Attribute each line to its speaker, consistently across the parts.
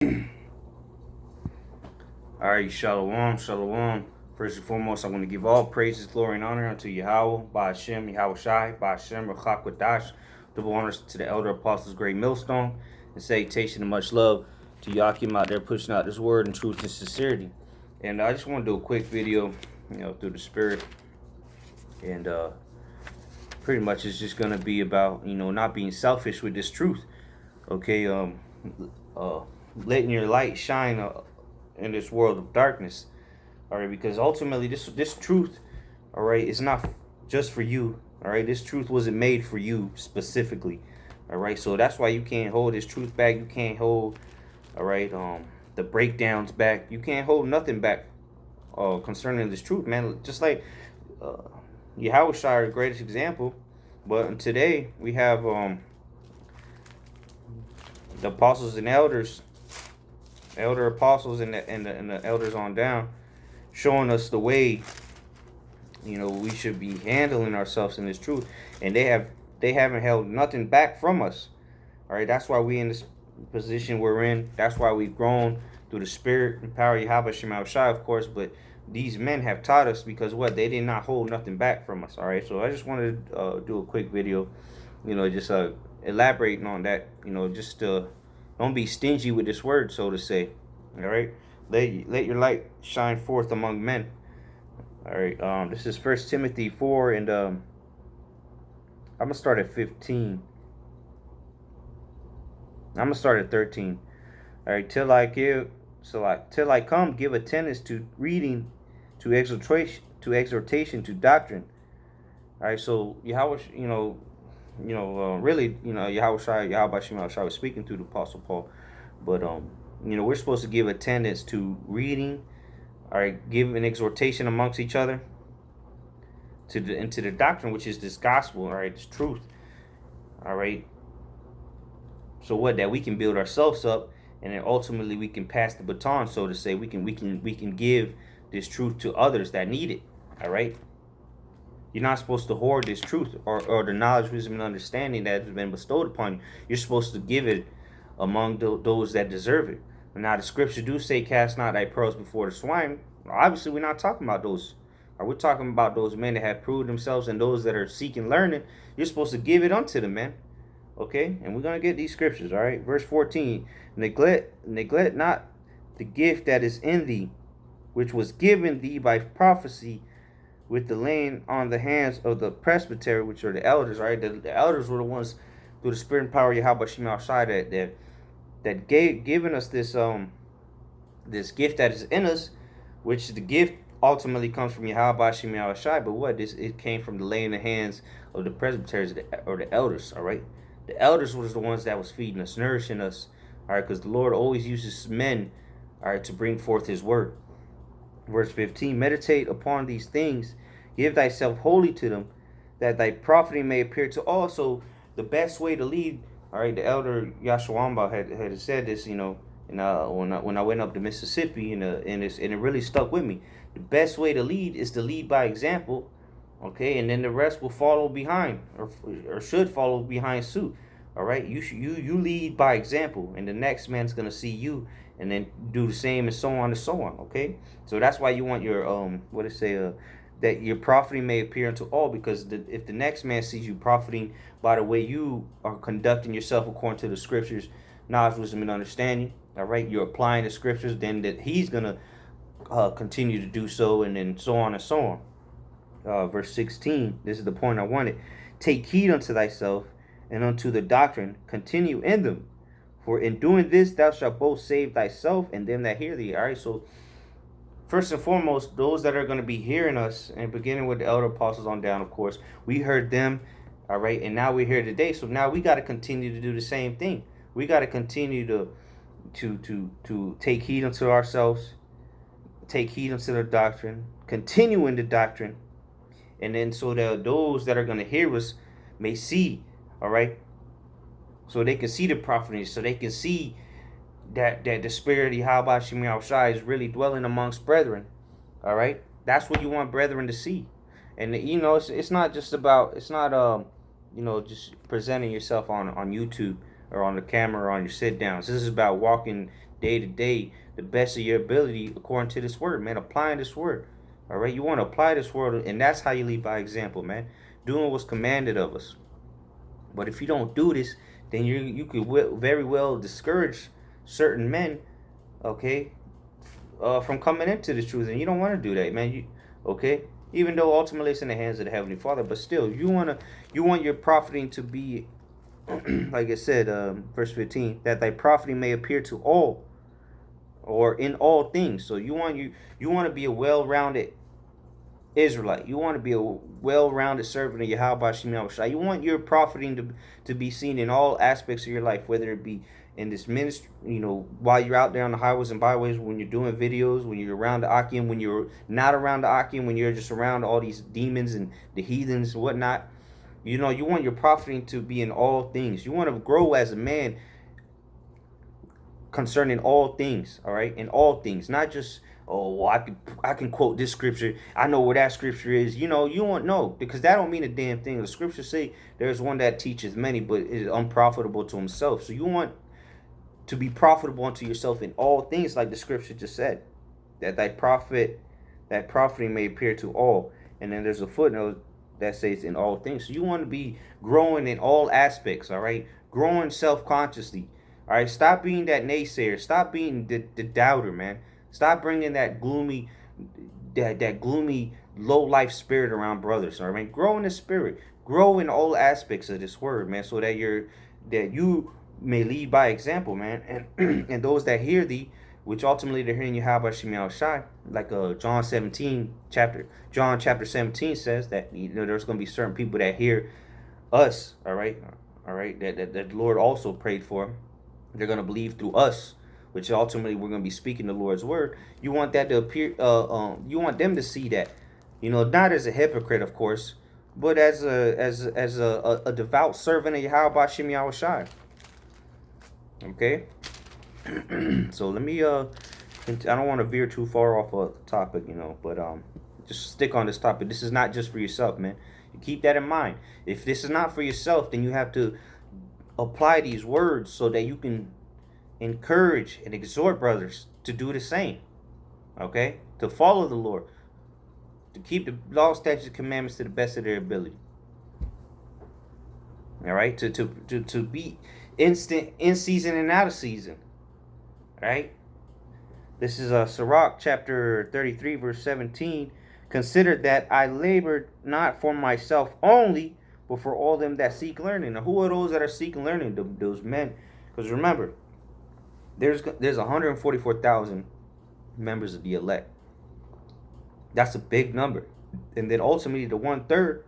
Speaker 1: All right, shalom, shalom. First and foremost, I want to give all praises, glory, and honor unto Yahweh, by Hashem, Yahweh Shai, by Hashem, Rachak Wadash. Double honors to the elder apostles, great millstone, and salutation and much love to Yakim out there pushing out this word in truth and sincerity. And I just want to do a quick video, through the spirit, and pretty much it's just gonna be about not being selfish with this truth. Okay, uh, letting your light shine in this world of darkness. All right, because ultimately this truth, all right, is not just for you. All right, this truth wasn't made for you specifically. All right, so that's why you can't hold this truth back. You can't hold, all right, the breakdowns back. You can't hold nothing back concerning this truth, man. Just like uh, Yahweh Shai, the greatest example. But today we have the apostles and elders, elder apostles and the elders on down, showing us the way we should be handling ourselves in this truth, and they haven't held nothing back from us. All right, that's why we in this position we're in. That's why we've grown through the spirit and power of Yahweh Shema Shai, of course. But these men have taught us, because what, they did not hold nothing back from us. All right, so I just wanted to do a quick video, just elaborating on that. Just don't be stingy with this word, so to say. All right, let your light shine forth among men. All right, this is First Timothy 4, and I'm gonna start at 15. I'm gonna start at 13. All right, till I come, give attendance to reading, to exhortation, to doctrine. All right, so Yahweh, really, Yahweh Shai, Yahweh Shema Shai was speaking through the Apostle Paul, but we're supposed to give attendance to reading. All right, give an exhortation amongst each other into the doctrine, which is this gospel. All right, this truth. All right. So what, that we can build ourselves up, and then ultimately we can pass the baton, so to say. We can give this truth to others that need it. All right. You're not supposed to hoard this truth or the knowledge, wisdom, and understanding that has been bestowed upon you. You're supposed to give it among those that deserve it. Now, the scripture do say, cast not thy pearls before the swine. Obviously, we're not talking about those. We're talking about those men that have proved themselves, and those that are seeking learning. You're supposed to give it unto them, man. Okay? And we're going to get these scriptures, all right? Verse 14. Neglect not the gift that is in thee, which was given thee by prophecy, with the laying on the hands of the presbytery, which are the elders, right? The elders were the ones, through the spirit and power of Yahweh Shema Shai, that given us this gift that is in us, which the gift ultimately comes from Yahweh Shema Shai. But what, it came from the laying the hands of the presbyteries, or the elders. All right, the elders was the ones that was feeding us, nourishing us. All right, because the Lord always uses men, all right, to bring forth His word. Verse 15, meditate upon these things, give thyself wholly to them, that thy profiting may appear to all. So the best way to lead, all right, the elder Yashawamba had said this, and when I went up to Mississippi, and it really stuck with me. The best way to lead is to lead by example, okay, and then the rest will follow behind, or should follow behind suit. All right, you lead by example, and the next man's gonna see you, and then do the same, and so on and so on. Okay, so that's why you want your that your profiting may appear unto all, because if the next man sees you profiting by the way you are conducting yourself according to the scriptures, knowledge, wisdom, and understanding, all right, you're applying the scriptures, then that he's gonna continue to do so, and then so on and so on. Verse 16, this is the point I wanted. Take heed unto thyself and unto the doctrine, continue in them. For in doing this, thou shalt both save thyself and them that hear thee. All right, so first and foremost, those that are going to be hearing us, and beginning with the elder apostles on down, of course, we heard them, all right, and now we're here today. So now we got to continue to do the same thing. We got to continue to take heed unto ourselves, take heed unto the doctrine, continue in the doctrine, and then so that those that are going to hear us may see, all right, so they can see the prophetess, so they can see that the spirit of Yahweh Shema Shai is really dwelling amongst brethren. All right, that's what you want brethren to see. And it's not just about, it's not just presenting yourself on YouTube or on the camera or on your sit downs. This is about walking day to day the best of your ability according to this word, man. Applying this word. All right, you want to apply this word, and that's how you lead by example, man. Doing what's commanded of us. But if you don't do this, then you could very well discourage certain men, okay, from coming into the truth, and you don't want to do that, man. Okay, even though ultimately it's in the hands of the Heavenly Father, but still, you want your profiting to be, like I said, verse 15, that thy profiting may appear to all, or in all things. So you want to be a well-rounded Israelite. You want to be a well-rounded servant of Yahweh Shem Yahushua. You want your profiting to be seen in all aspects of your life, whether it be in this ministry, while you're out there on the highways and byways, when you're doing videos, when you're around the Akim, when you're not around the Akim, when you're just around all these demons and the heathens and whatnot. You want your profiting to be in all things. You want to grow as a man concerning all things, all right? In all things, not just, oh, well, I can quote this scripture. I know where that scripture is. You won't know, because that don't mean a damn thing. The scriptures say there's one that teaches many, but is unprofitable to himself. So you want to be profitable unto yourself in all things, like the scripture just said, that that profiting may appear to all. And then there's a footnote that says in all things. So you want to be growing in all aspects, all right? Growing self-consciously, all right? Stop being that naysayer. Stop being the doubter, man. Stop bringing that gloomy, low life spirit around brothers. All right, grow in the spirit. Grow in all aspects of this word, man, so that you may lead by example, man, and and those that hear thee, which ultimately they're hearing you how about Shemal Shai, like John chapter 17 says that there's going to be certain people that hear us, all right, that the Lord also prayed for. They're going to believe through us, which ultimately we're going to be speaking the Lord's word. You want that to appear, you want them to see that, not as a hypocrite, of course, but as a devout servant of Yahweh Shem Yahushai. Okay, so let me I don't want to veer too far off a topic, but just stick on this topic. This is not just for yourself, man. You keep that in mind. If this is not for yourself, then you have to apply these words so that you can encourage and exhort brothers to do the same. Okay, to follow the Lord, to keep the law, statutes, and commandments to the best of their ability. All right, to be instant in season and out of season. All right, this is Sirach chapter 33 verse 17. Consider that I labored not for myself only, but for all them that seek learning. Now, who are those that are seeking learning? Those men. Because remember, there's 144,000 members of the elect. That's a big number. And then ultimately the 1/3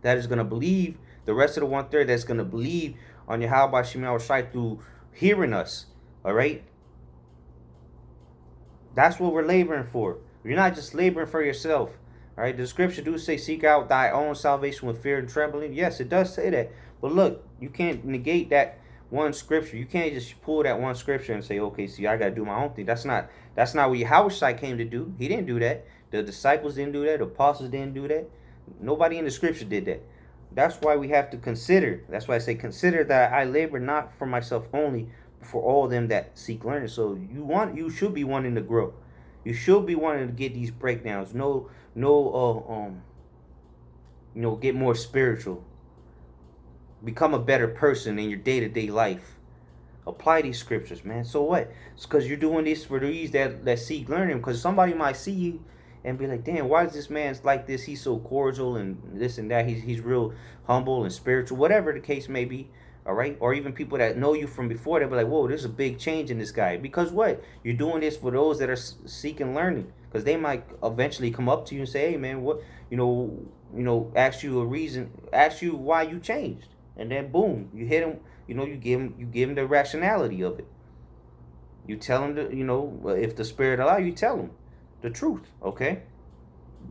Speaker 1: that is going to believe, the rest of the 1/3 that's going to believe on Yahweh Shem Yahushai through hearing us. All right? That's what we're laboring for. You're not just laboring for yourself. All right? The scripture do say, seek out thy own salvation with fear and trembling. Yes, it does say that. But look, you can't negate that one scripture. You can't just pull that one scripture and say, okay, see, I got to do my own thing. That's not what Yahushua came to do. He didn't do that. The disciples didn't do that. The apostles didn't do that. Nobody in the scripture did that. That's why we have to consider. That's why I say, consider that I labor not for myself only, but for all them that seek learning. So you should be wanting to grow. You should be wanting to get these breakdowns. Get more spiritual. Become a better person in your day-to-day life. Apply these scriptures, man. So what? It's because you're doing this for these that seek learning. Because somebody might see you and be like, damn, why is this man like this? He's so cordial and this and that. He's real humble and spiritual, whatever the case may be. All right? Or even people that know you from before, they'll be like, whoa, there's a big change in this guy. Because what? You're doing this for those that are seeking learning. Because they might eventually come up to you and say, hey, man, what, ask you a reason, ask you why you changed. And then boom, you hit them. You give them the rationality of it. You tell them if the Spirit allow you, tell them the truth. Okay,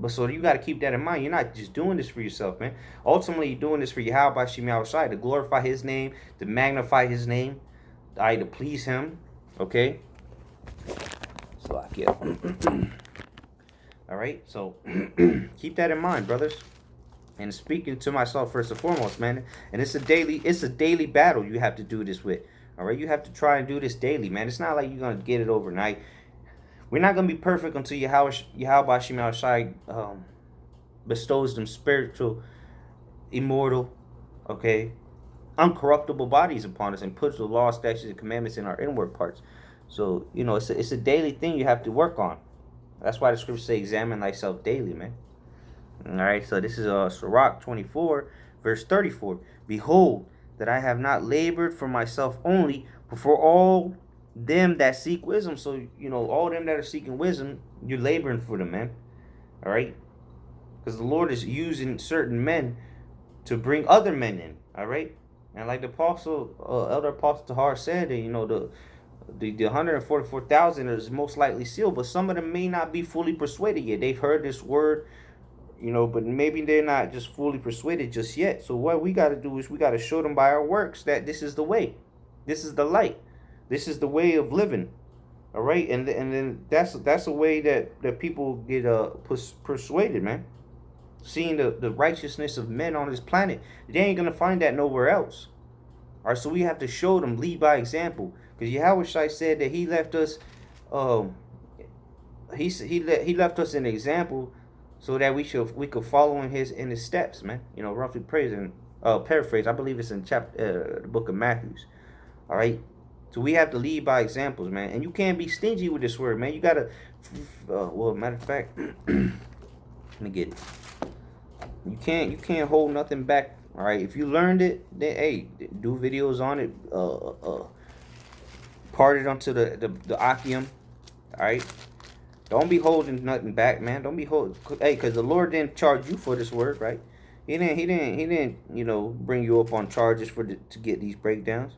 Speaker 1: but so you got to keep that in mind. You're not just doing this for yourself, man. Ultimately, you're doing this for Yahweh Shem Yahushai, to glorify His name, to magnify His name, to please Him. Okay. So I get. All right. So keep that in mind, brothers. And speaking to myself first and foremost, man, and it's a daily battle you have to do this with. All right, you have to try and do this daily, man. It's not like you're gonna get it overnight. We're not gonna be perfect until Yahweh Shema Shai bestows them spiritual, immortal, okay, uncorruptible bodies upon us and puts the law, statutes, and commandments in our inward parts. So, it's a daily thing you have to work on. That's why the scriptures say, examine thyself daily, man. All right, so this is Sirach 24, verse 34. Behold, that I have not labored for myself only, but for all them that seek wisdom. So, all them that are seeking wisdom, you're laboring for them, man. All right? Because the Lord is using certain men to bring other men in. All right? And like the Elder Apostle Tahar said, that, the 144,000 is most likely sealed, but some of them may not be fully persuaded yet. They've heard this word, but maybe they're not just fully persuaded just yet. So what we got to do is we got to show them by our works that this is the way. This is the light. This is the way of living. All right? And then that's a way that people get persuaded, man. Seeing the righteousness of men on this planet. They ain't going to find that nowhere else. All right, so we have to show them, lead by example. Because Yahweh Shai said that he left us he left us an example so that we could follow in his steps, man. Roughly paraphrase. I believe it's in the book of Matthew. All right. So we have to lead by examples, man. And you can't be stingy with this word, man. You gotta. Matter of fact, let me get it. You can't hold nothing back. All right. If you learned it, then hey, do videos on it. Part it onto the Akim. All right. Don't be holding nothing back, man. Don't be holding. Hey, because the Lord didn't charge you for this word, right? He didn't bring you up on charges to get these breakdowns.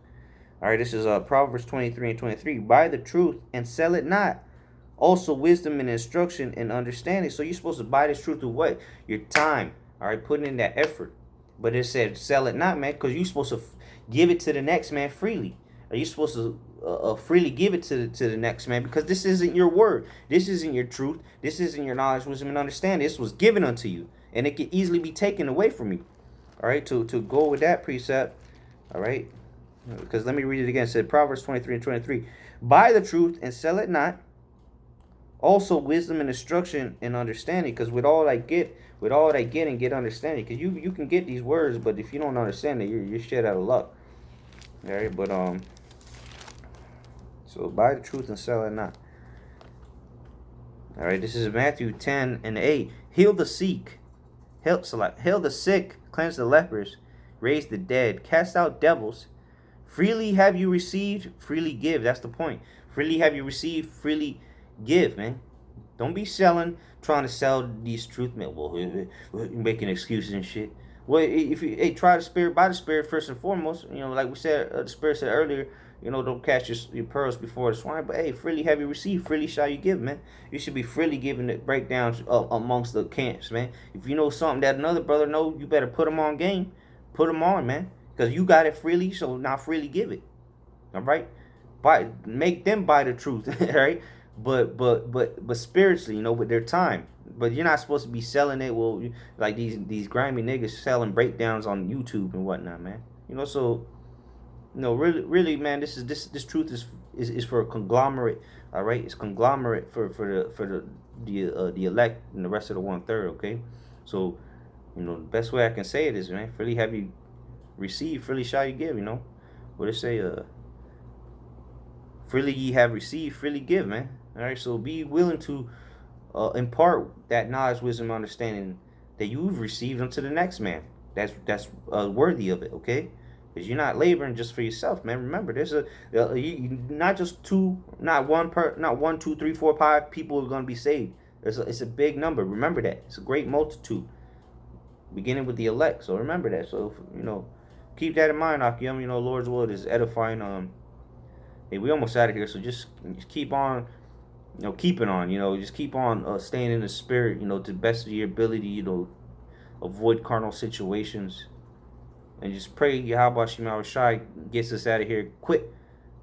Speaker 1: All right, this is Proverbs 23 and 23. Buy the truth and sell it not. Also wisdom and instruction and understanding. So you're supposed to buy this truth with what? Your time. All right, putting in that effort. But it said sell it not, man, because you're supposed to give it to the next man freely. Are you supposed to freely give it to the next man? Because this isn't your word. This isn't your truth. This isn't your knowledge, wisdom, and understanding. This was given unto you. And it can easily be taken away from you. All right, to go with that precept. All right. Because let me read it again. It said Proverbs 23 and 23. Buy the truth and sell it not. Also wisdom and instruction and understanding. Because with all I get and get understanding. Because you can get these words, but if you don't understand it, you're shit out of luck. All right, but so buy the truth and sell it not. All right, this is Matthew 10 and 8. Heal the sick, heal the sick, cleanse the lepers, raise the dead, cast out devils. Freely have you received, freely give. That's the point. Freely have you received, freely give, man. Don't be trying to sell these truth, man. Well, making excuses and shit. Well, if you try the spirit by the spirit first and foremost, like we said, the spirit said earlier, don't cast your pearls before the swine. But hey, freely have you received, freely shall you give, man. You should be freely giving the breakdowns amongst the camps, man. If you know something that another brother know, you better put them on game. Put them on, man. Because you got it freely, so now freely give it. All right? Make them buy the truth, right? But spiritually, with their time. But you're not supposed to be selling it, like these grimy niggas selling breakdowns on YouTube and whatnot, man. So really, man, this truth is for a conglomerate, all right? It's conglomerate for the elect and the rest of the 1/3, okay? So, the best way I can say it is, man, freely have you received, freely shall you give, What it say, freely ye have received, freely give, man. All right, so be willing to impart that knowledge, wisdom, understanding that you've received unto the next man. That's worthy of it, okay? Because you're not laboring just for yourself, man. Remember, there's not just not one, two, three, four, five people are going to be saved. It's a big number. Remember that. It's a great multitude, beginning with the elect. So remember that. So keep that in mind, Akim. Lord's word is edifying. Hey, we almost out of here, so just keep on. Keeping on. Just keep on staying in the spirit. To the best of your ability. Avoid carnal situations. And just pray Yahweh Shema Shai gets us out of here quick.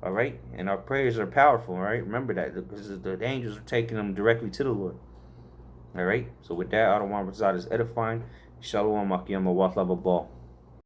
Speaker 1: All right? And our prayers are powerful, all right? Remember that. Because the angels are taking them directly to the Lord. All right? So with that, Adawan Razad is edifying. Shalom, Akim, Awathlababal.